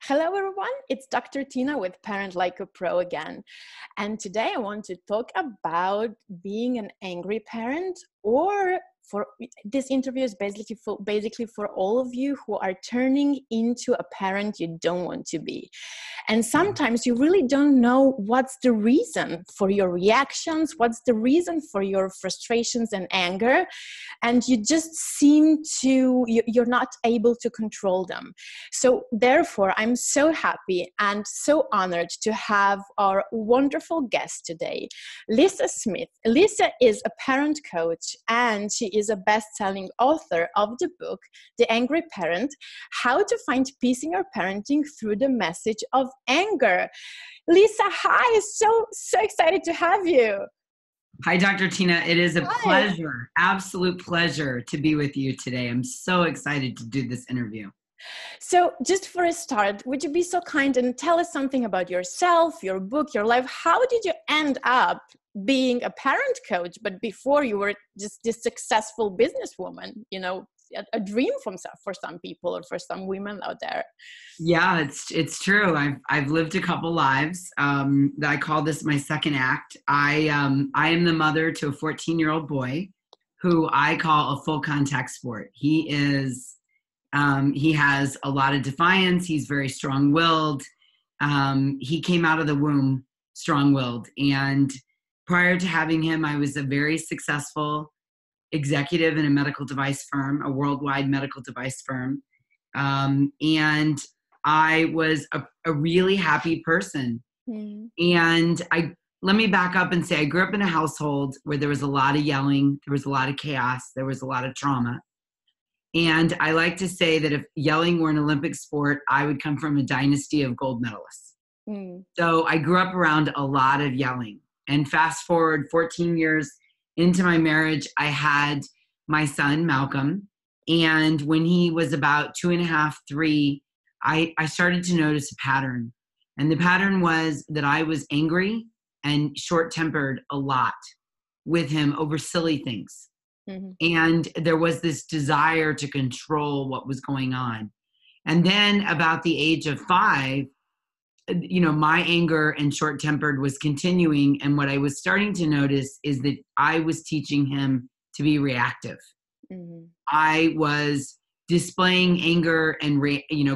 Hello, everyone. It's Dr. Tina with Parent Like a Pro again. And today I want to talk about being an angry parent, or for this interview is basically for all of you who are turning into a parent you don't want to be. And sometimes you really don't know what's the reason for your reactions, what's the reason for your frustrations and anger, and you just you're not able to control them. So therefore, I'm so happy and so honored to have our wonderful guest today, Lisa Smith. Lisa is a parent coach, and she is a best-selling author of the book, The Angry Parent: How to Find Peace in Your Parenting Through the Message of Anger. Lisa, hi, so excited to have you. Hi, Dr. Tina. It is a Hi. pleasure, absolute pleasure to be with you today. I'm so excited to do this interview. So just for a start, would you be so kind and tell us something about yourself, your book, your life? How did you end up being a parent coach, but before you were just this successful businesswoman, a dream for some people or for some women out there? Yeah, it's true. I've lived a couple lives. I call this my second act. I am the mother to a 14-year-old boy who I call a full contact sport. He has a lot of defiance. He's very strong-willed. He came out of the womb strong-willed. And prior to having him, I was a very successful executive in a medical device firm, a worldwide medical device firm. And I was a really happy person. And let me back up and say, I grew up in a household where there was a lot of yelling, there was a lot of chaos, there was a lot of trauma. And I like to say that if yelling were an Olympic sport, I would come from a dynasty of gold medalists. So I grew up around a lot of yelling. And fast forward 14 years into my marriage, I had my son, Malcolm. And when he was about 2.5, 3, I started to notice a pattern. And the pattern was that I was angry and short-tempered a lot with him over silly things. And there was this desire to control what was going on. And then about the age of 5, my anger and short-tempered was continuing. And what I was starting to notice is that I was teaching him to be reactive. I was displaying anger and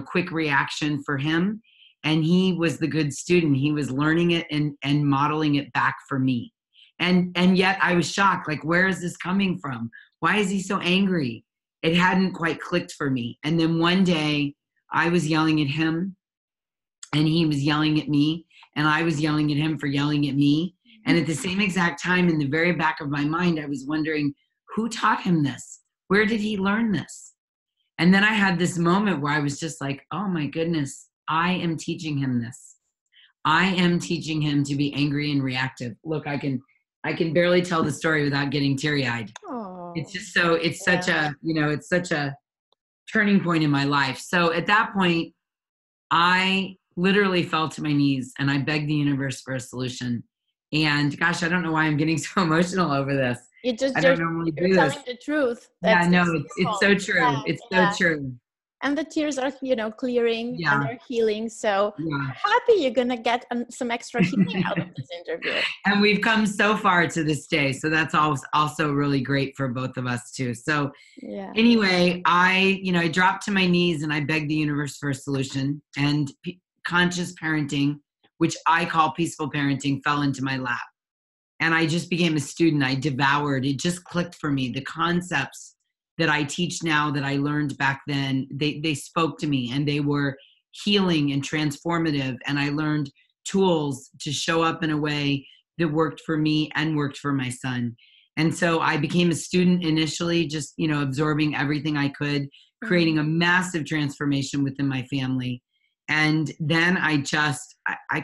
quick reaction for him. And he was the good student. He was learning it and modeling it back for me. And yet I was shocked, like, where is this coming from? Why is he so angry? It hadn't quite clicked for me. And then one day I was yelling at him and he was yelling at me, and I was yelling at him for yelling at me. And at the same exact time, in the very back of my mind, I was wondering, who taught him this? Where did he learn this? And then I had this moment where I was just like, oh my goodness, I am teaching him this. I am teaching him to be angry and reactive. Look, I can barely tell the story without getting teary-eyed. It's just such a turning point in my life. So at that point, I literally fell to my knees and I begged the universe for a solution. And gosh, I don't know why I'm getting so emotional over this. I don't normally do this. Telling the truth. It's so true. Yeah, it's so true. And the tears are, clearing and they're healing. So Yeah. happy you're going to get some extra healing out of this interview. And we've come so far to this day. So that's also really great for both of us too. So anyway, I dropped to my knees and I begged the universe for a solution, and conscious parenting, which I call peaceful parenting, fell into my lap. And I just became a student. I devoured. It just clicked for me. The concepts that I teach now that I learned back then, they spoke to me, and they were healing and transformative. And I learned tools to show up in a way that worked for me and worked for my son. And so I became a student initially, just, absorbing everything I could, creating a massive transformation within my family. And then I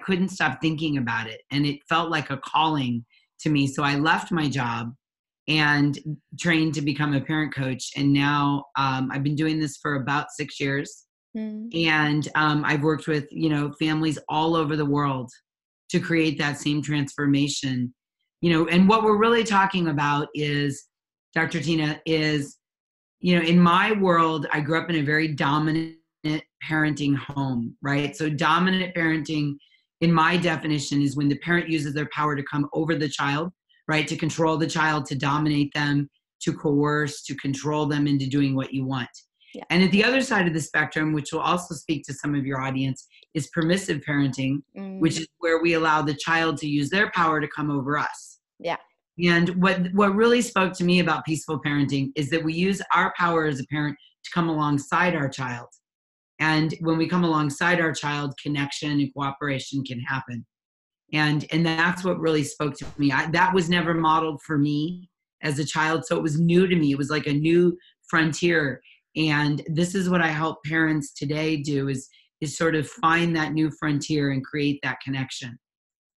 couldn't stop thinking about it. And it felt like a calling to me. So I left my job and trained to become a parent coach. And now I've been doing this for about 6 years. And I've worked with, families all over the world to create that same transformation. And what we're really talking about is, Dr. Tina, is, in my world, I grew up in a very dominant parenting home, right? So dominant parenting, in my definition, is when the parent uses their power to come over the child, right? To control the child, to dominate them, to coerce, to control them into doing what you want. Yeah. And at the other side of the spectrum, which will also speak to some of your audience, is permissive parenting, which is where we allow the child to use their power to come over us. Yeah. And what really spoke to me about peaceful parenting is that we use our power as a parent to come alongside our child. And when we come alongside our child, connection and cooperation can happen. And that's what really spoke to me. That was never modeled for me as a child. So it was new to me. It was like a new frontier. And this is what I help parents today do is sort of find that new frontier and create that connection.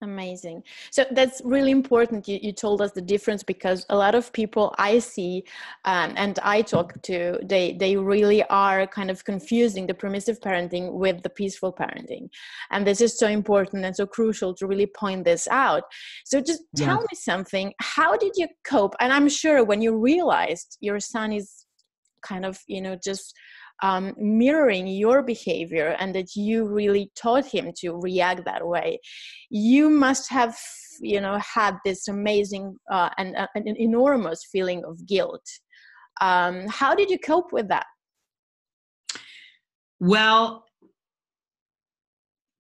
Amazing. So that's really important. You told us the difference, because a lot of people I see and I talk to, they really are kind of confusing the permissive parenting with the peaceful parenting. And this is so important and so crucial to really point this out. So just tell me something. How did you cope? And I'm sure when you realized your son is kind of, just mirroring your behavior, and that you really taught him to react that way, you must have had this amazing and an enormous feeling of guilt. How did you cope with that? Well,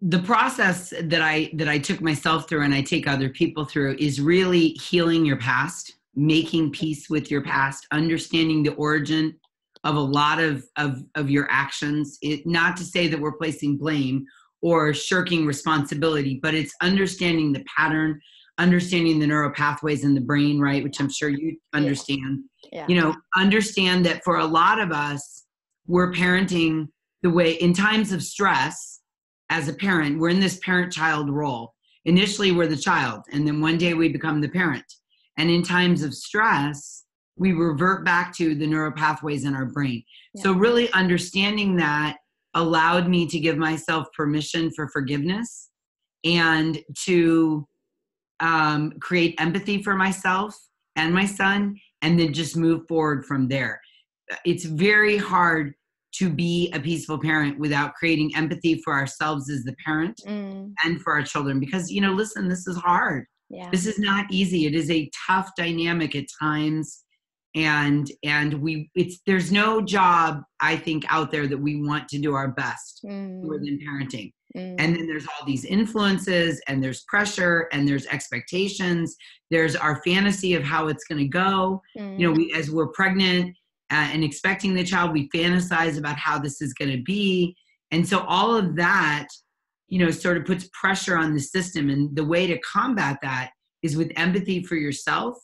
the process that I took myself through and I take other people through is really healing your past, making peace with your past, understanding the origin of a lot of your actions. Not to say that we're placing blame or shirking responsibility, but it's understanding the pattern, understanding the neural pathways in the brain, right? Which I'm sure you understand. Yeah. Understand that for a lot of us, we're parenting the way, in times of stress, as a parent, we're in this parent-child role. Initially, we're the child, and then one day we become the parent. And in times of stress, we revert back to the neural pathways in our brain. Yeah. So really understanding that allowed me to give myself permission for forgiveness and to create empathy for myself and my son, and then just move forward from there. It's very hard to be a peaceful parent without creating empathy for ourselves as the parent and for our children. Because, listen, this is hard. Yeah. This is not easy. It is a tough dynamic at times. And there's no job, I think, out there that we want to do our best more than parenting. And then there's all these influences, and there's pressure, and there's expectations. There's our fantasy of how it's going to go. As we're pregnant and expecting the child, we fantasize about how this is going to be. And so all of that, sort of puts pressure on the system. And the way to combat that is with empathy for yourself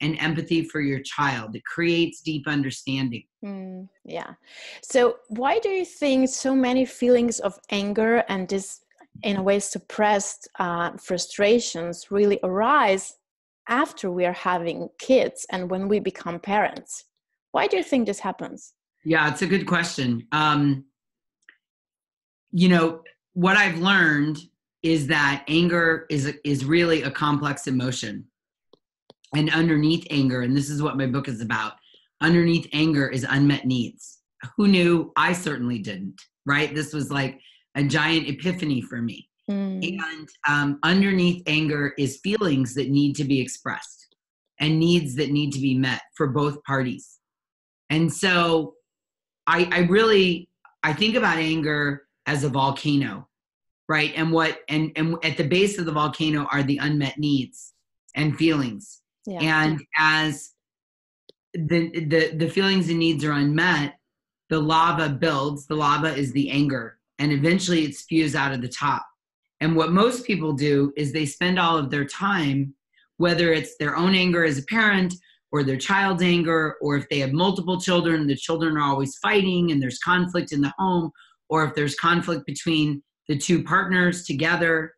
and empathy for your child. It creates deep understanding. Yeah. So why do you think so many feelings of anger and this, in a way, suppressed frustrations really arise after we are having kids and when we become parents? Why do you think this happens? Yeah, it's a good question. What I've learned is that anger is really a complex emotion. And underneath anger, and this is what my book is about, underneath anger is unmet needs. Who knew? I certainly didn't, right? This was like a giant epiphany for me. And underneath anger is feelings that need to be expressed and needs that need to be met for both parties. And so I think about anger as a volcano, right? And at the base of the volcano are the unmet needs and feelings. Yeah. And as the feelings and needs are unmet, the lava builds. The lava is the anger, and eventually it spews out of the top. And what most people do is they spend all of their time, whether it's their own anger as a parent or their child's anger, or if they have multiple children, the children are always fighting and there's conflict in the home, or if there's conflict between the two partners together.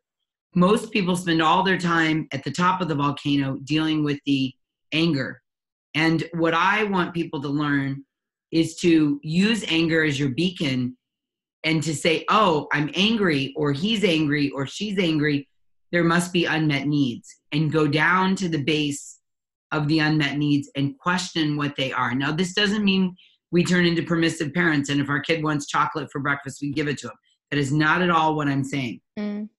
Most people spend all their time at the top of the volcano dealing with the anger. And what I want people to learn is to use anger as your beacon and to say, oh, I'm angry, or he's angry, or she's angry. There must be unmet needs, and go down to the base of the unmet needs and question what they are. Now, this doesn't mean we turn into permissive parents. And if our kid wants chocolate for breakfast, we give it to them. That is not at all what I'm saying.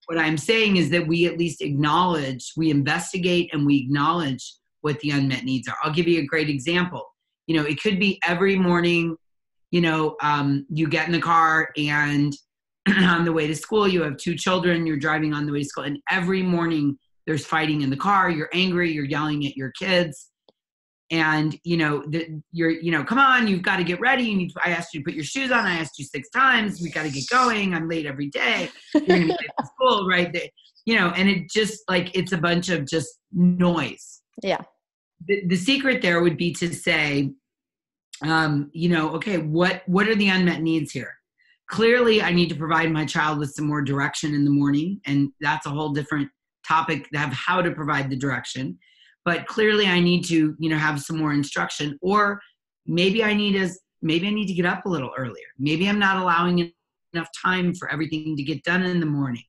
What I'm saying is that we at least acknowledge, we investigate, and we acknowledge what the unmet needs are. I'll give you a great example. It could be every morning, you get in the car and on the way to school, you have 2 children, you're driving on the way to school, and every morning there's fighting in the car, you're angry, you're yelling at your kids, and you're come on, you've got to get ready, I asked you to put your shoes on, I asked you 6 times, we got to get going, I'm late every day, you're going to be late to school, right? And it just it's a bunch of just noise. Yeah. The secret there would be to say, okay, what are the unmet needs here? Clearly, I need to provide my child with some more direction in the morning, and that's a whole different topic of how to provide the direction. But clearly, I need to, have some more instruction, or maybe I need to get up a little earlier. Maybe I'm not allowing enough time for everything to get done in the morning.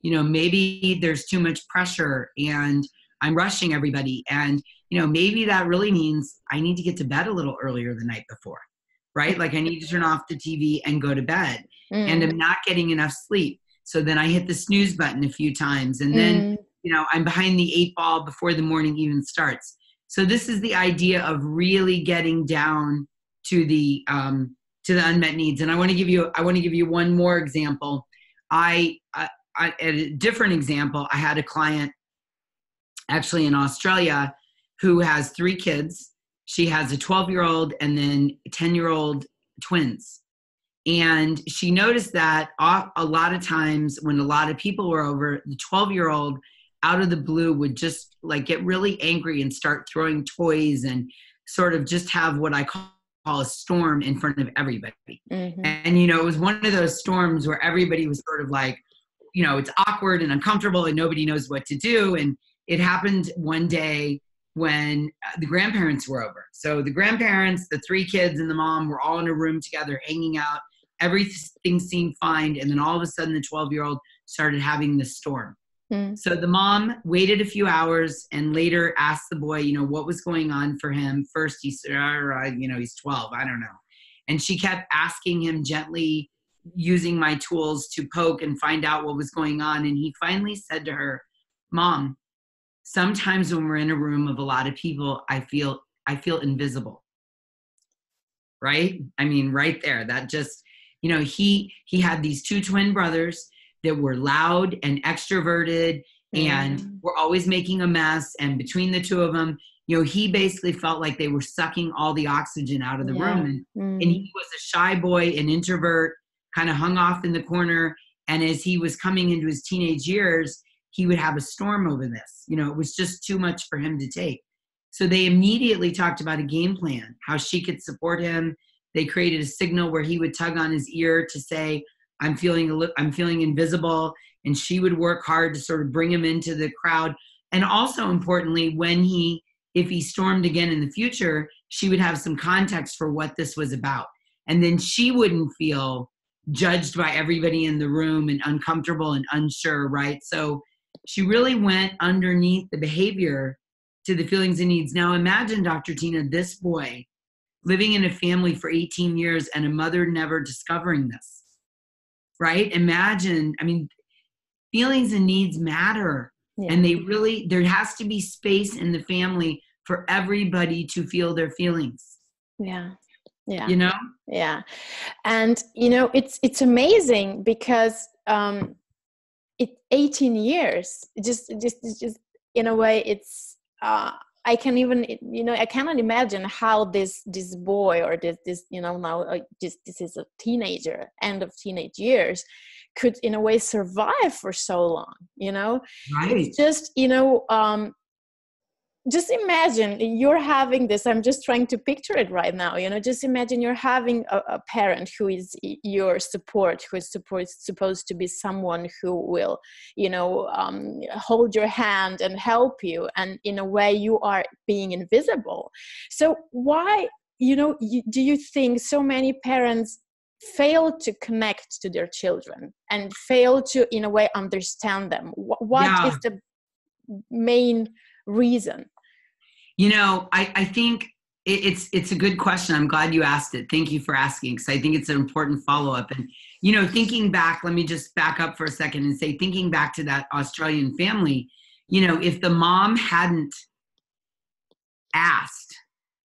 Maybe there's too much pressure and I'm rushing everybody, and maybe that really means I need to get to bed a little earlier the night before. Right? Like I need to turn off the TV and go to bed, and I'm not getting enough sleep. So then I hit the snooze button a few times, and then, I'm behind the 8 ball before the morning even starts. So this is the idea of really getting down to the unmet needs. And I want to give you one more example. A different example, I had a client actually in Australia who has 3 kids. She has a 12-year-old and then 10-year-old twins. And she noticed that a lot of times when a lot of people were over, the 12-year-old out of the blue would just get really angry and start throwing toys and sort of just have what I call a storm in front of everybody. And, it was one of those storms where everybody was sort of it's awkward and uncomfortable and nobody knows what to do. And it happened one day when the grandparents were over. So the grandparents, the 3 kids and the mom were all in a room together, hanging out. Everything seemed fine. And then all of a sudden the 12-year-old started having this storm. So the mom waited a few hours and later asked the boy, what was going on for him. First he said, he's 12, I don't know. And she kept asking him gently, using my tools to poke and find out what was going on. And he finally said to her, Mom, sometimes when we're in a room of a lot of people, I feel invisible. Right? I mean, right there, that just, he had these 2 twin brothers that were loud and extroverted and were always making a mess. And between the 2 of them, he basically felt like they were sucking all the oxygen out of the room. And he was a shy boy, an introvert, kind of hung off in the corner. And as he was coming into his teenage years, he would have a storm over this. It was just too much for him to take. So they immediately talked about a game plan, how she could support him. They created a signal where he would tug on his ear to say, I'm feeling invisible. And she would work hard to sort of bring him into the crowd. And also importantly, if he stormed again in the future, she would have some context for what this was about. And then she wouldn't feel judged by everybody in the room and uncomfortable and unsure, right? So she really went underneath the behavior to the feelings and needs. Now imagine, Dr. Tina, this boy living in a family for 18 years and a mother never discovering this, right? Imagine, feelings and needs matter. Yeah. And there has to be space in the family for everybody to feel their feelings. Yeah. Yeah. Yeah. And, it's amazing because, 18 years, just in a way, it's, I can even, I cannot imagine how this boy or this now this is a teenager, end of teenage years, could in a way survive for so long, Right. It's just, just imagine you're having this, I'm just trying to picture it right now, just imagine you're having a parent who is your support, who is supposed to be someone who will, hold your hand and help you. And in a way you are being invisible. So why, do you think so many parents fail to connect to their children and fail to, in a way, understand them? What is the main reason? I think It's a good question. I'm glad you asked it. Thank you for asking, because I think it's an important follow-up. And, thinking back, let me just back up for a second and say, thinking back to that Australian family, if the mom hadn't asked,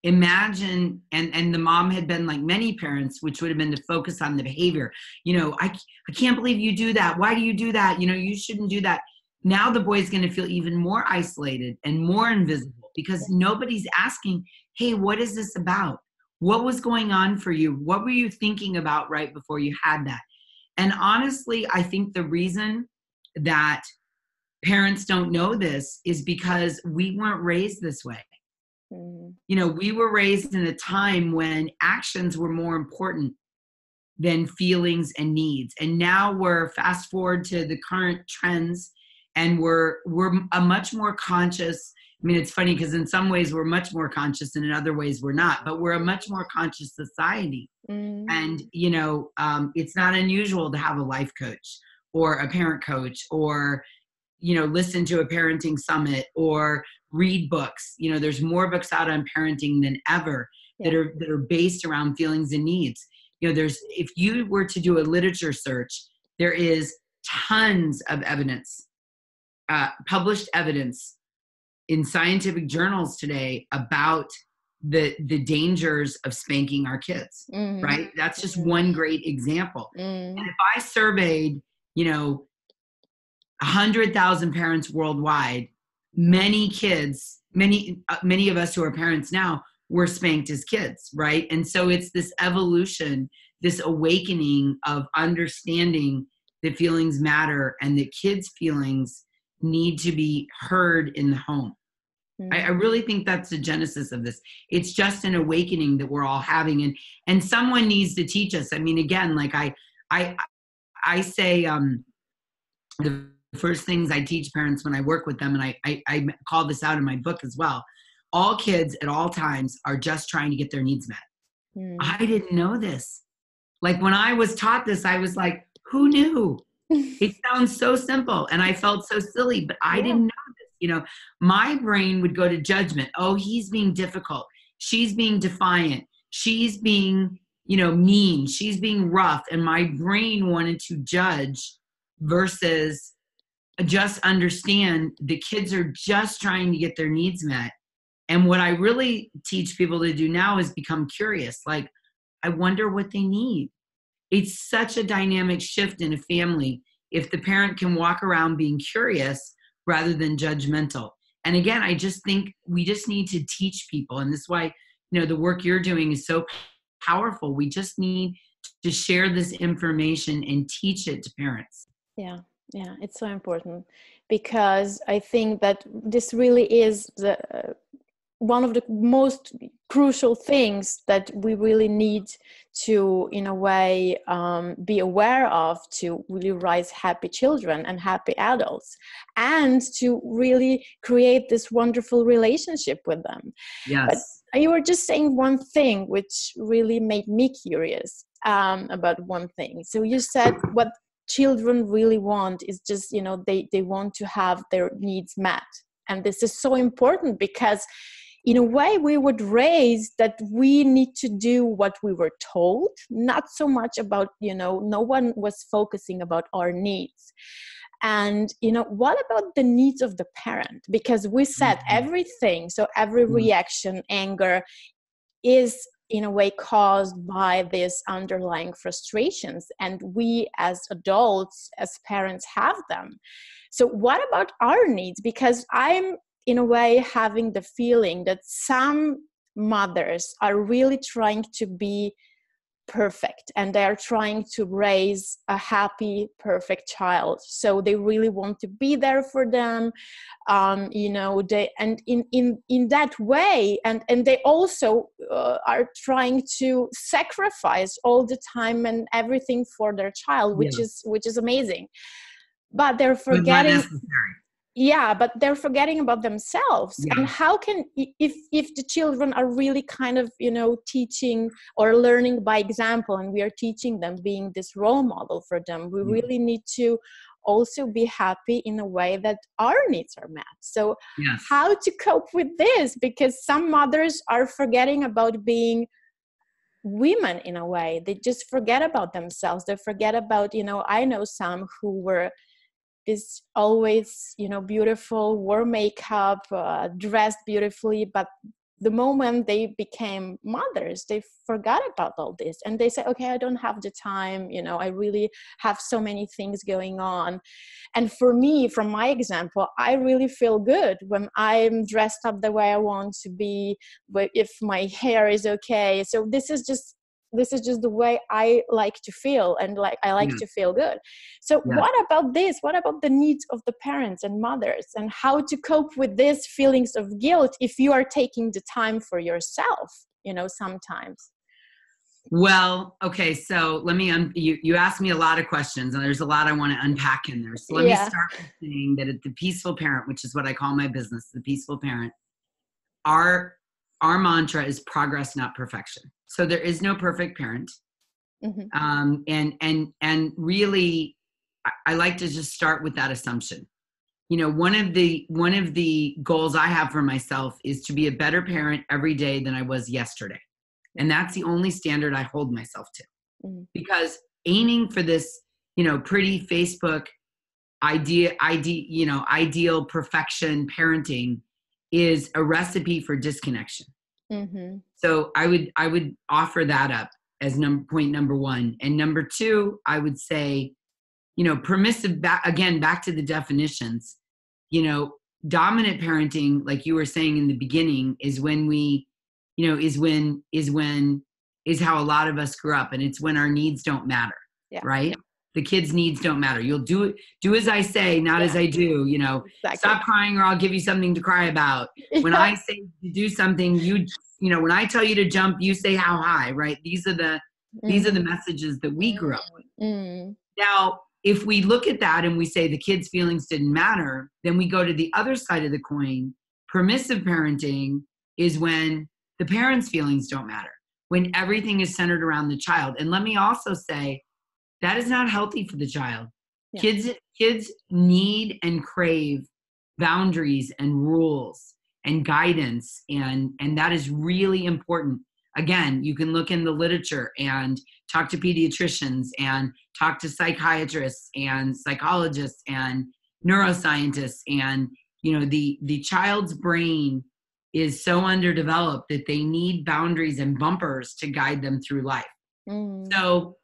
imagine, and the mom had been like many parents, which would have been to focus on the behavior. I can't believe you do that. Why do you do that? You shouldn't do that. Now the boy's going to feel even more isolated and more invisible because nobody's asking, hey, what is this about? What was going on for you? What were you thinking about right before you had that? And honestly, I think the reason that parents don't know this is because we weren't raised this way. We were raised in a time when actions were more important than feelings and needs. And now we're fast forward to the current trends, and we're a much more conscious. It's funny because in some ways we're much more conscious and in other ways we're not, but we're a much more conscious society. And, it's not unusual to have a life coach or a parent coach or, listen to a parenting summit or read books. There's more books out on parenting than ever that are based around feelings and needs. If you were to do a literature search, there is tons of evidence, published evidence in scientific journals today about the dangers of spanking our kids, right? That's just one great example. And if I surveyed, 100,000 parents worldwide, many kids, many of us who are parents now were spanked as kids, right? And so it's this evolution, this awakening of understanding that feelings matter and that kids' feelings need to be heard in the home. I really think that's the genesis of this. It's just an awakening that we're all having, and someone needs to teach us. Again, like I say, the first things I teach parents when I work with them, and I call this out in my book as well. All kids at all times are just trying to get their needs met. I didn't know this. Like when I was taught this, I was like, who knew? It sounds so simple, and I felt so silly, but I didn't know this. My brain would go to judgment. Oh, he's being difficult. She's being defiant. She's being, mean. She's being rough. And my brain wanted to judge versus just understand the kids are just trying to get their needs met. And what I really teach people to do now is become curious. Like, I wonder what they need. It's such a dynamic shift in a family if the parent can walk around being curious rather than judgmental. And again, I just think we just need to teach people. And this is why, the work you're doing is so powerful. We just need to share this information and teach it to parents. Yeah, it's so important, because I think that this really is one of the most crucial things that we really need to, in a way, be aware of to really raise happy children and happy adults, and to really create this wonderful relationship with them. Yes. But you were just saying one thing which really made me curious about one thing. So you said what children really want is just, they want to have their needs met. And this is so important because in a way we would raise that we need to do what we were told, not so much about, no one was focusing about our needs. And, what about the needs of the parent? Because we said everything, so every reaction, anger is in a way caused by these underlying frustrations. And we as adults, as parents, have them. So what about our needs? Because I'm in a way having the feeling that some mothers are really trying to be perfect, and they are trying to raise a happy, perfect child. So they really want to be there for them, they, and in that way, and they also are trying to sacrifice all the time and everything for their child, which is amazing. But they're forgetting. But they're forgetting about themselves. And how can, if the children are really kind of, teaching or learning by example, and we are teaching them, being this role model for them, we really need to also be happy in a way that our needs are met. So Yes. how to cope with this? Because some mothers are forgetting about being women in a way. They just forget about themselves. They forget about, I know some who were this always, beautiful, wore makeup, dressed beautifully, but the moment they became mothers, they forgot about all this, and they say, okay, I don't have the time, I really have so many things going on. And for me, from my example, I really feel good when I'm dressed up the way I want to be, if my hair is okay. So this is just the way I like to feel, and I like to feel good. So what about this? What about the needs of the parents and mothers, and how to cope with these feelings of guilt if you are taking the time for yourself, sometimes? Well, okay, so let me, you asked me a lot of questions, and there's a lot I want to unpack in there. So let me start with saying that at the Peaceful Parent, which is what I call my business, the Peaceful Parent, our mantra is progress, not perfection. So there is no perfect parent. And really, I like to just start with that assumption. One of the goals I have for myself is to be a better parent every day than I was yesterday. And that's the only standard I hold myself to. Because aiming for this, pretty Facebook ideal perfection parenting is a recipe for disconnection. So I would offer that up as point number one. And number two, I would say, permissive, back to the definitions, dominant parenting, like you were saying in the beginning, is when we, is how a lot of us grew up. And it's when our needs don't matter, right? The kids' needs don't matter. You'll do as I say, not as I do, exactly. Stop crying or I'll give you something to cry about. When I say to do something, when I tell you to jump, you say how high, right? These are the messages that we grew up with. Now, if we look at that and we say the kids' feelings didn't matter, then we go to the other side of the coin. Permissive parenting is when the parents' feelings don't matter, when everything is centered around the child. And let me also say, that is not healthy for the child. Kids need and crave boundaries and rules and guidance, and that is really important. Again, you can look in the literature and talk to pediatricians and talk to psychiatrists and psychologists and neuroscientists, and the child's brain is so underdeveloped that they need boundaries and bumpers to guide them through life. So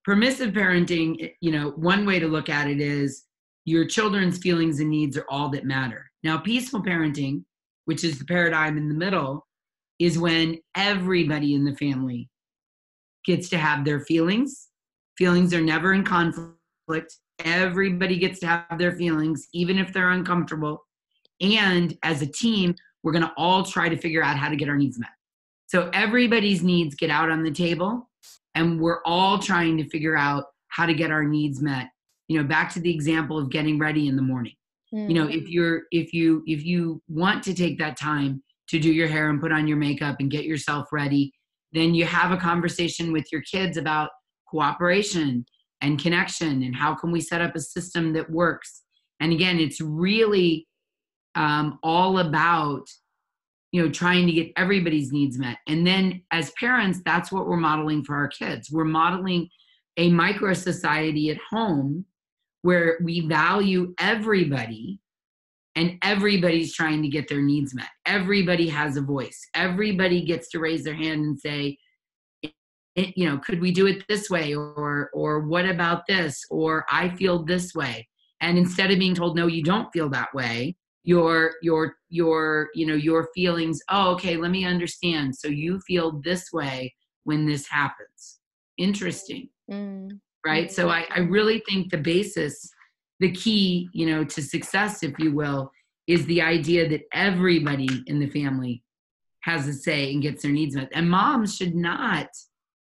permissive parenting, one way to look at it is your children's feelings and needs are all that matter. Now, peaceful parenting, which is the paradigm in the middle, is when everybody in the family gets to have their feelings. Feelings are never in conflict. Everybody gets to have their feelings, even if they're uncomfortable. And as a team, we're going to all try to figure out how to get our needs met. So everybody's needs get out on the table, and we're all trying to figure out how to get our needs met. Back to the example of getting ready in the morning. If you want to take that time to do your hair and put on your makeup and get yourself ready, then you have a conversation with your kids about cooperation and connection, and how can we set up a system that works. And again, it's really all about trying to get everybody's needs met. And then as parents, that's what we're modeling for our kids. We're modeling a micro society at home where we value everybody, and everybody's trying to get their needs met. Everybody has a voice. Everybody gets to raise their hand and say, could we do it this way? Or what about this? Or I feel this way. And instead of being told, no, you don't feel that way, your feelings, oh, okay, let me understand. So you feel this way when this happens. Interesting. Right? So I really think the basis, the key, to success, if you will, is the idea that everybody in the family has a say and gets their needs met. And moms should not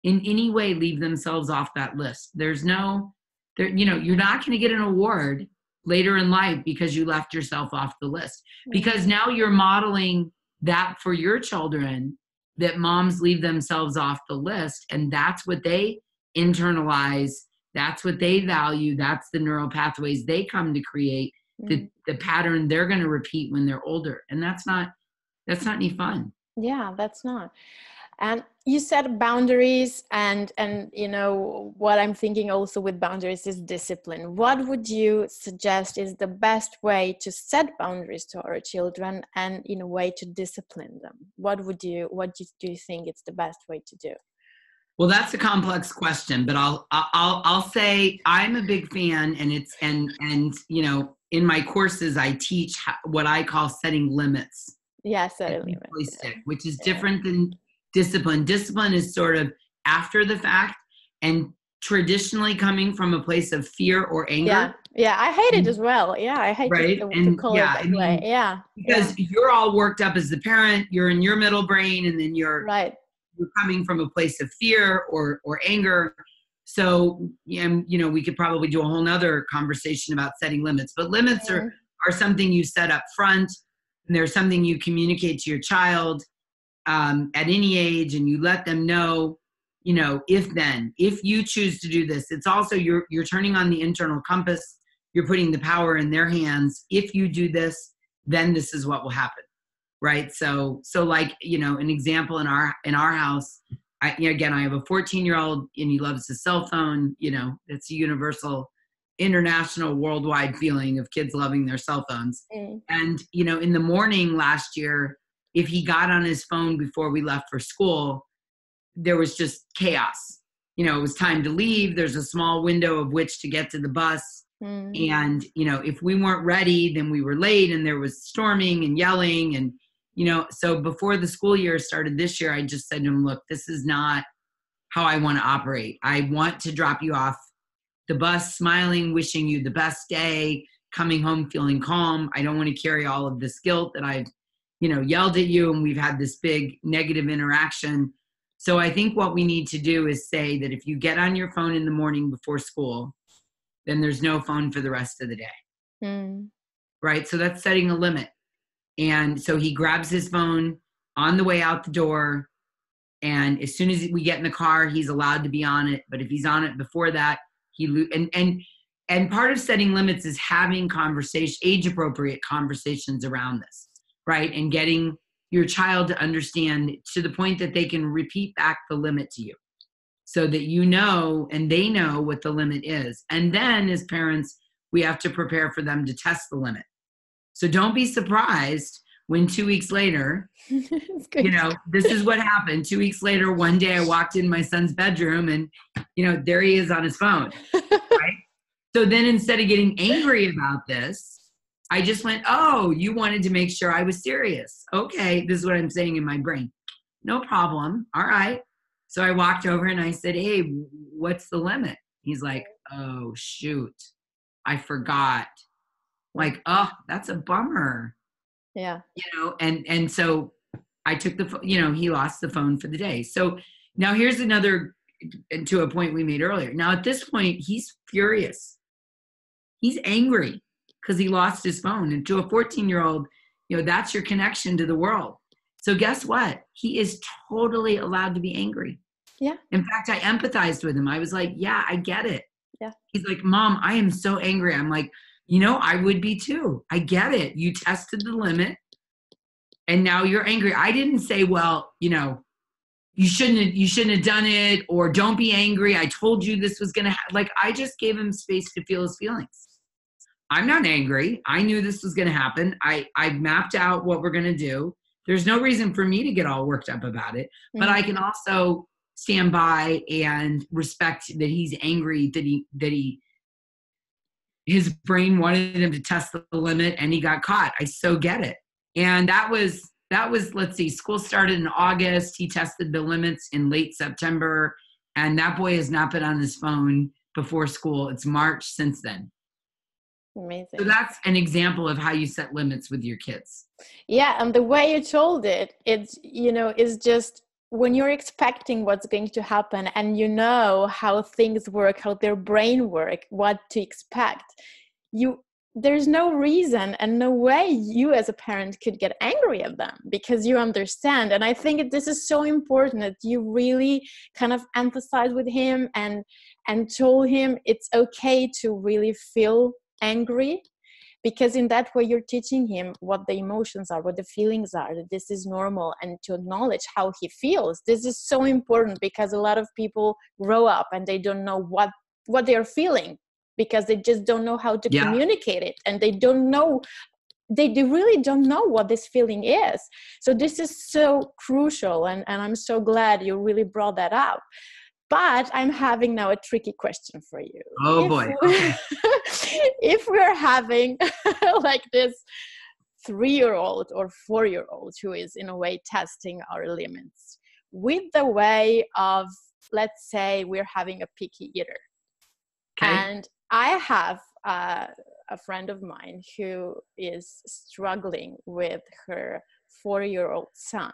in any way leave themselves off that list. You're not going to get an award later in life because you left yourself off the list. Because now you're modeling that for your children, that moms leave themselves off the list, and that's what they internalize That's what they value. That's the neural pathways they come to create, the pattern they're going to repeat when they're older. And that's not any fun. Yeah, that's not. And you said boundaries, and you know what I'm thinking also with boundaries is discipline. What would you suggest is the best way to set boundaries to our children and in a way to discipline them? What do you think it's the best way to do? Well, that's a complex question, but I'll say I'm a big fan, and you know, in my courses I teach what I call setting limits. Yeah, setting limits, which is different than discipline. Discipline is sort of after the fact and traditionally coming from a place of fear or anger. Yeah, I hate it as well. Yeah, I hate to call it that way. Yeah, because you're all worked up as the parent. You're in your middle brain, and then you're coming from a place of fear or anger. So, you know, we could probably do a whole nother conversation about setting limits, but limits are something you set up front, and they're something you communicate to your child at any age, and you let them know, you know, if you choose to do this. It's also, you're turning on the internal compass. You're putting the power in their hands. If you do this, then this is what will happen. Right. So like, you know, an example in our house, I have a 14-year-old and he loves his cell phone. You know, it's a universal, international, worldwide feeling of kids loving their cell phones. And, you know, in the morning last year, if he got on his phone before we left for school, there was just chaos. You know, it was time to leave. There's a small window of which to get to the bus. And, you know, if we weren't ready, then we were late, and there was storming and yelling. And, you know, so before the school year started this year, I just said to him, look, this is not how I want to operate. I want to drop you off the bus smiling, wishing you the best day, coming home feeling calm. I don't want to carry all of this guilt that I've, you know, yelled at you and we've had this big negative interaction. So I think what we need to do is say that if you get on your phone in the morning before school, then there's no phone for the rest of the day. Right? So that's setting a limit. And so he grabs his phone on the way out the door. And as soon as we get in the car, he's allowed to be on it. But if he's on it before that, and part of setting limits is having age-appropriate conversations around this, right? And getting your child to understand to the point that they can repeat back the limit to you, so that you know and they know what the limit is. And then as parents, we have to prepare for them to test the limit. So don't be surprised when 2 weeks later, you know, this is what happened. 2 weeks later, one day I walked in my son's bedroom and, you know, there he is on his phone, right? So then instead of getting angry about this, I just went, oh, you wanted to make sure I was serious. Okay, this is what I'm saying in my brain. No problem. All right. So I walked over and I said, hey, what's the limit? He's like, oh, shoot, I forgot. Like, oh, that's a bummer. Yeah. You know, and so I took he lost the phone for the day. So now here's another, to a point we made earlier. Now at this point, he's furious. He's angry because he lost his phone. And to a 14-year-old, you know, that's your connection to the world. So guess what? He is totally allowed to be angry. Yeah. In fact, I empathized with him. I was like, yeah, I get it. Yeah. He's like, Mom, I am so angry. I'm like, you know, I would be too. I get it. You tested the limit and now you're angry. I didn't say, well, you know, you shouldn't have done it, or don't be angry. I told you this was going to like, I just gave him space to feel his feelings. I'm not angry. I knew this was going to happen. I mapped out what we're going to do. There's no reason for me to get all worked up about it, but I can also stand by and respect that he's angry, that his brain wanted him to test the limit and he got caught. I so get it. And that was, let's see, school started in August. He tested the limits in late September, and that boy has not been on his phone before school. It's March since then. Amazing. So that's an example of how you set limits with your kids. Yeah. And the way you told it, it's, you know, is just when you're expecting what's going to happen and you know how things work, how their brain work, what to expect, there's no reason and no way you as a parent could get angry at them because you understand. And I think this is so important that you really kind of emphasize with him and and told him it's okay to really feel angry, because in that way you're teaching him what the emotions are, what the feelings are, that this is normal, and to acknowledge how he feels. This is so important, because a lot of people grow up and they don't know what they're feeling, because they just don't know how to communicate it, and they don't know, they really don't know what this feeling is. So this is so crucial, and I'm so glad you really brought that up. But I'm having now a tricky question for you. Oh boy. Okay. If we're having like this 3-year-old or 4-year-old who is in a way testing our limits with the way of, let's say we're having a picky eater. Okay. And I have a friend of mine who is struggling with her 4-year-old son.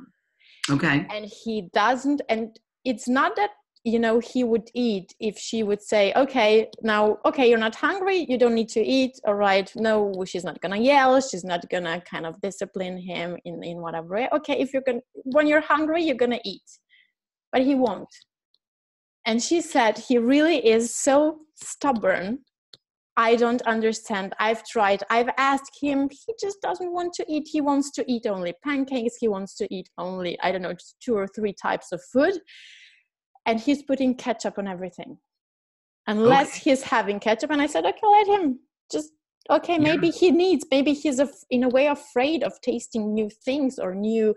Okay. And he doesn't, and it's not that, you know, he would eat if she would say, okay, now, okay, you're not hungry, you don't need to eat, all right. No, she's not gonna yell, she's not gonna kind of discipline him in whatever way. Okay, if you're gonna, when you're hungry, you're gonna eat. But he won't. And she said he really is so stubborn. I don't understand. I've tried. I've asked him. He just doesn't want to eat. He wants to eat only pancakes. He wants to eat only, I don't know, just 2 or 3 types of food. And he's putting ketchup on everything. Unless he's having ketchup. And I said, okay, let him just, okay, maybe he needs, maybe he's in a way afraid of tasting new things, or new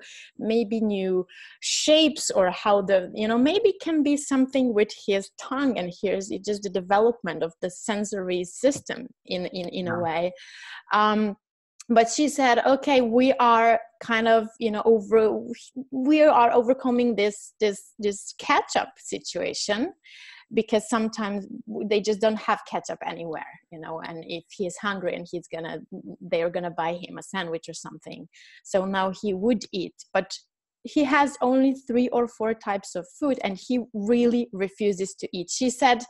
shapes, or how the, you know, maybe it can be something with his tongue, and here's just the development of the sensory system in a way. But she said, okay, we are kind of, you know, we are overcoming this catch-up situation, because sometimes they just don't have ketchup anywhere, you know, and if he's hungry and they're gonna buy him a sandwich or something. So now he would eat, but he has only 3 or 4 types of food, and he really refuses to eat. She said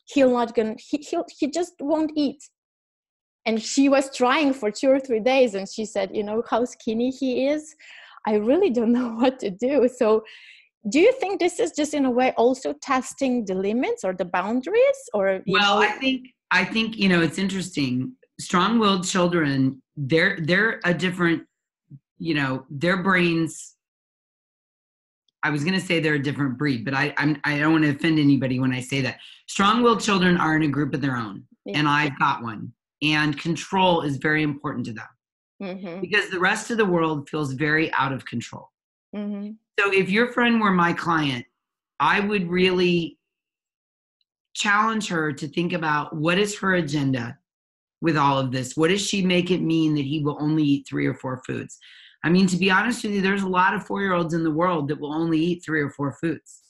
he just won't eat. And she was trying for 2 or 3 days, and she said, you know how skinny he is? I really don't know what to do. So do you think this is just in a way also testing the limits or the boundaries? Or well, I think, you know, it's interesting. Strong-willed children, they're a different, you know, their brains, I was going to say they're a different breed, but I don't want to offend anybody when I say that. Strong-willed children are in a group of their own, and I've got one. And control is very important to them, because the rest of the world feels very out of control. So if your friend were my client, I would really challenge her to think about, what is her agenda with all of this? What does she make it mean that he will only eat 3 or 4 foods? I mean, to be honest with you, there's a lot of 4-year-olds in the world that will only eat 3 or 4 foods.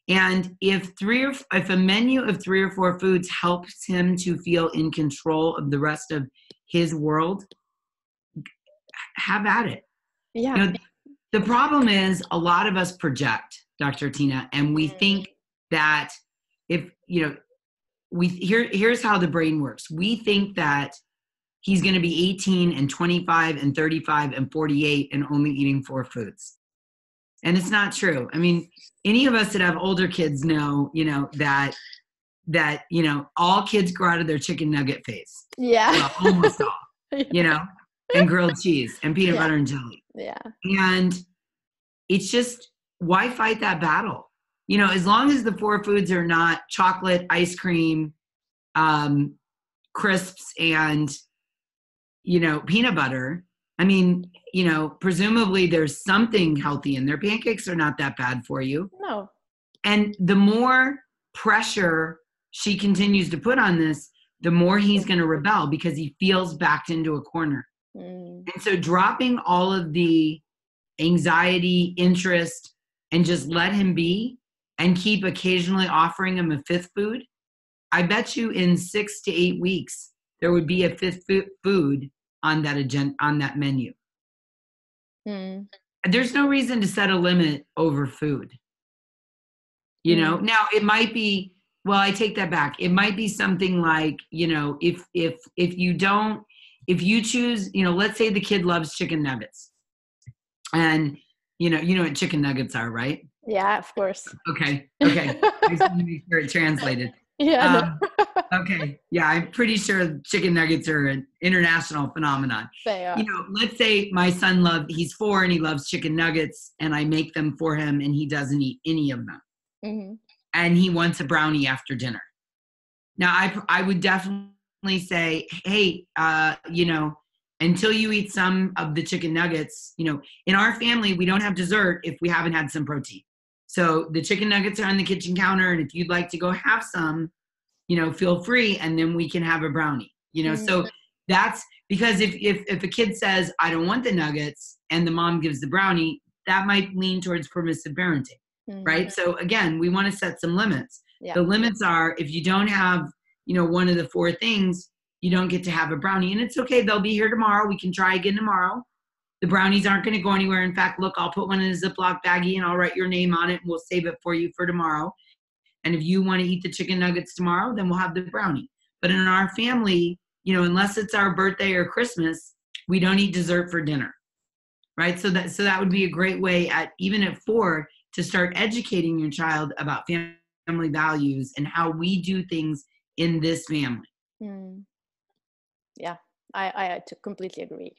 And if a menu of 3 or 4 foods helps him to feel in control of the rest of his world, have at it. Yeah. You know, the problem is, a lot of us project, Dr. Tina, and we think that if, you know, here's how the brain works. We think that he's going to be 18 and 25 and 35 and 48 and only eating 4 foods. And it's not true. I mean, any of us that have older kids know, you know, that, you know, all kids grow out of their chicken nugget phase. Yeah. Well, almost all, you know, and grilled cheese and peanut butter and jelly. Yeah. And it's just, why fight that battle? You know, as long as the 4 foods are not chocolate, ice cream, crisps, and, you know, peanut butter. I mean, you know, presumably there's something healthy in there. Pancakes are not that bad for you. No. And the more pressure she continues to put on this, the more he's going to rebel, because he feels backed into a corner. And so dropping all of the anxiety, interest, and just let him be, and keep occasionally offering him a 5th food, I bet you in 6 to 8 weeks, there would be a 5th food on that agenda, on that menu. There's no reason to set a limit over food. You know, now it might be, well, I take that back. It might be something like, you know, if you choose, you know, let's say the kid loves chicken nuggets, and you know what chicken nuggets are, right? Yeah, of course. Okay. I just want to make sure it translated. Yeah, Um, okay. Yeah, I'm pretty sure chicken nuggets are an international phenomenon. they You are. know, let's say my son he's 4 and he loves chicken nuggets and I make them for him and he doesn't eat any of them. Hmm. And he wants a brownie after dinner. Now, I would definitely say, hey, you know, until you eat some of the chicken nuggets, you know, in our family, we don't have dessert if we haven't had some protein. So the chicken nuggets are on the kitchen counter. And if you'd like to go have some, you know, feel free. And then we can have a brownie, you know. Hmm. So that's because if a kid says, I don't want the nuggets and the mom gives the brownie, that might lean towards permissive parenting, Hmm. right? So again, we want to set some limits. Yeah. The limits are if you don't have, you know, one of the 4 things, you don't get to have a brownie. And it's okay. They'll be here tomorrow. We can try again tomorrow. The brownies aren't going to go anywhere. In fact, look, I'll put one in a Ziploc baggie and I'll write your name on it and we'll save it for you for tomorrow. And if you want to eat the chicken nuggets tomorrow, then we'll have the brownie. But in our family, you know, unless it's our birthday or Christmas, we don't eat dessert for dinner, right? So that would be a great way even at 4 to start educating your child about family values and how we do things in this family. Mm. Yeah, I completely agree.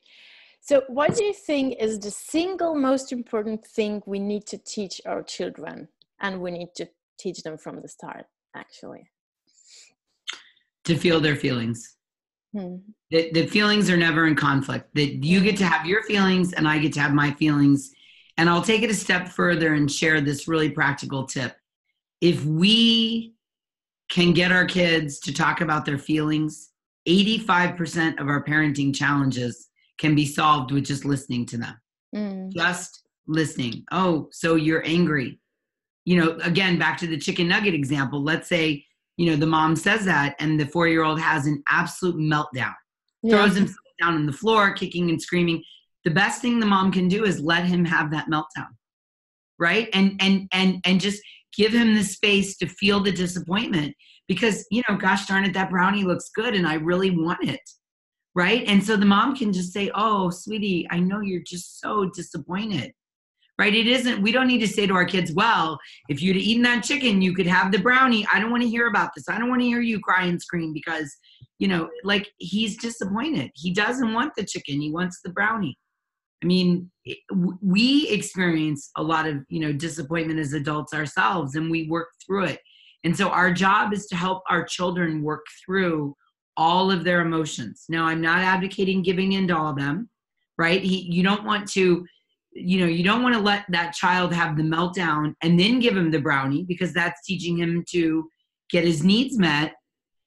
So what do you think is the single most important thing we need to teach our children, and we need to teach them from the start, actually? To feel their feelings. Hmm. The feelings are never in conflict. That you get to have your feelings and I get to have my feelings. And I'll take it a step further and share this really practical tip. If we can get our kids to talk about their feelings, 85% of our parenting challenges can be solved with just listening to them. Mm. Just listening. Oh, so you're angry. You know, again, back to the chicken nugget example. Let's say, you know, the mom says that and the 4-year-old has an absolute meltdown, throws himself down on the floor, kicking and screaming. The best thing the mom can do is let him have that meltdown, right? And just give him the space to feel the disappointment because, you know, gosh darn it, that brownie looks good and I really want it, right? And so the mom can just say, oh, sweetie, I know you're just so disappointed, right? We don't need to say to our kids, well, if you'd eaten that chicken, you could have the brownie. I don't want to hear about this. I don't want to hear you cry and scream because, you know, like he's disappointed. He doesn't want the chicken. He wants the brownie. I mean, we experience a lot of, you know, disappointment as adults ourselves and we work through it. And so our job is to help our children work through all of their emotions. Now, I'm not advocating giving in to all of them, right? You don't want to, you know, you don't want to let that child have the meltdown and then give him the brownie because that's teaching him to get his needs met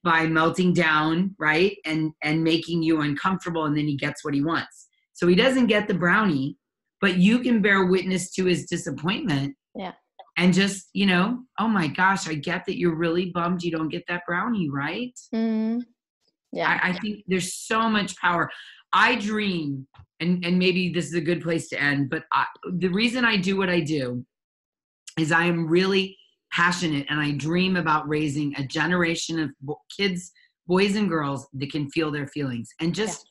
by melting down, right? And making you uncomfortable and then he gets what he wants. So he doesn't get the brownie, but you can bear witness to his disappointment. Yeah. And just, you know, oh my gosh, I get that you're really bummed you don't get that brownie, right? Mm. Yeah. I think there's so much power. I dream, and maybe this is a good place to end, but the reason I do what I do is I am really passionate and I dream about raising a generation of kids, boys and girls that can feel their feelings. And just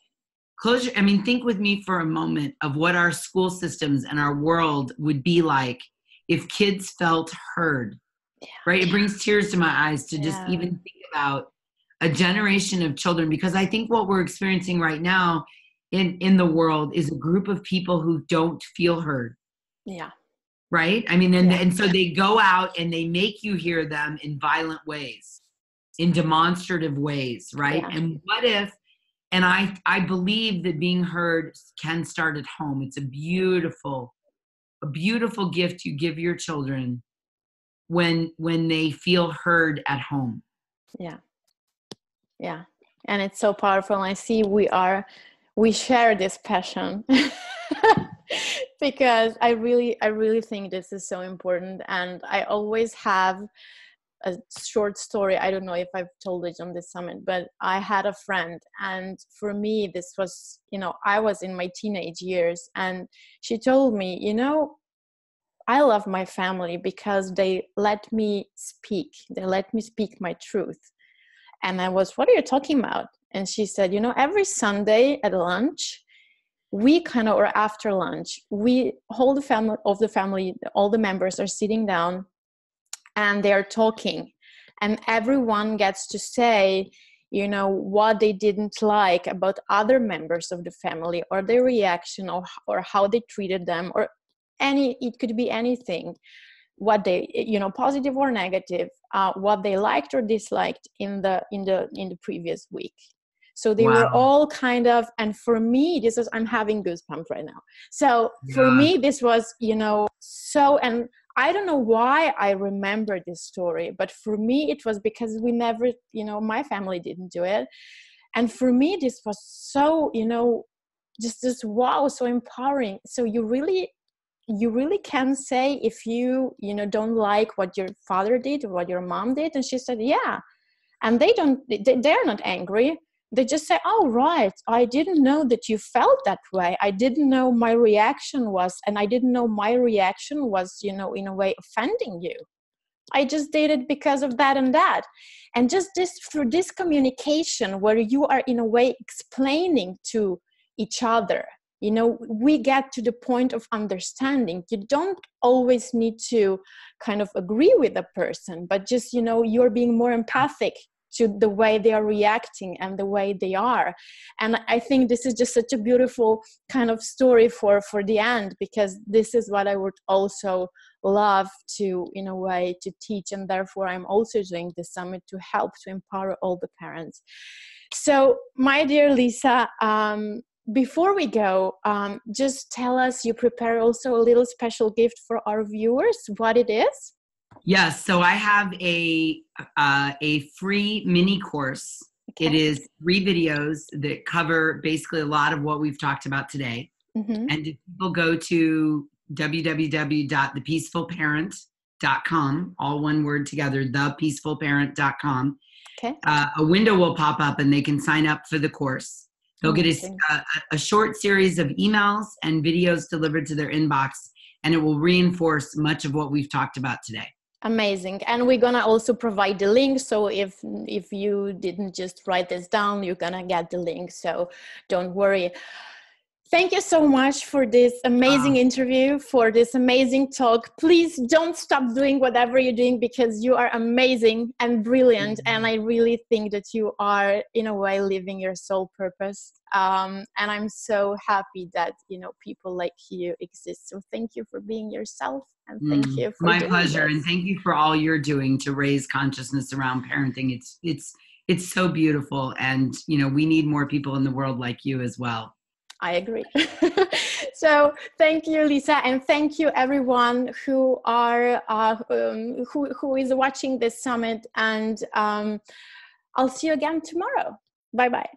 think with me for a moment of what our school systems and our world would be like if kids felt heard, right? It brings tears to my eyes to just even think about a generation of children, because I think what we're experiencing right now in the world is a group of people who don't feel heard. Yeah. Right? I mean, and so they go out and they make you hear them in violent ways, in demonstrative ways, right? Yeah. And what if, and I believe that being heard can start at home. It's a beautiful gift you give your children when they feel heard at home. Yeah. Yeah. And it's so powerful. And I see we share this passion because I really think this is so important. And I always have a short story. I don't know if I've told it on this summit, but I had a friend, and for me, this was, you know, I was in my teenage years, and she told me, you know, I love my family because they let me speak. They let me speak my truth. And I was, what are you talking about? And she said, you know, every Sunday at lunch, or after lunch, all the family, all the members are sitting down and they're talking. and everyone gets to say, you know, what they didn't like about other members of the family, or their reaction, or how they treated them, or it could be anything, what they, you know, positive or negative, what they liked or disliked in the previous week. So they were Wow. all kind of, and for me, this is, I'm having goosebumps right now. So for Yeah. me, this was, you know, so, and I don't know why I remember this story, but for me, it was because we never, you know, my family didn't do it. And for me, this was so, you know, just wow, so empowering. So you really can say, if you know, don't like what your father did or what your mom did. And she said, yeah. And they're not angry. They just say, oh, right, I didn't know that you felt that way. I didn't know my reaction was, and I didn't know my reaction was, you know, in a way offending you. I just did it because of that and that. And just this, through this communication where you are in a way explaining to each other, you know, we get to the point of understanding. You don't always need to kind of agree with a person, but just, you know, you're being more empathic to the way they are reacting and the way they are. And I think this is just such a beautiful kind of story for the end, because this is what I would also love to, in a way, to teach. And therefore I'm also doing the summit to help to empower all the parents. So my dear Lisa, before we go, just tell us, you prepare also a little special gift for our viewers, what it is. Yes, so I have a free mini course. Okay. It is 3 videos that cover basically a lot of what we've talked about today. Mm-hmm. And if people go to www.thepeacefulparent.com, all one word together, thepeacefulparent.com, Okay. a window will pop up and they can sign up for the course. They'll get a short series of emails and videos delivered to their inbox, and it will reinforce much of what we've talked about today. Amazing. And we're going to also provide the link. So if you didn't just write this down, you're going to get the link. So don't worry. Thank you so much for this amazing interview, for this amazing talk. Please don't stop doing whatever you're doing, because you are amazing and brilliant. And I really think that you are, in a way, living your soul purpose. And I'm so happy that, you know, people like you exist. So thank you for being yourself, and thank you for my doing pleasure. this. And thank you for all you're doing to raise consciousness around parenting. It's so beautiful. And, you know, we need more people in the world like you as well. I agree. So thank you, Lisa, and thank you everyone who are who is watching this summit. And I'll see you again tomorrow. Bye bye.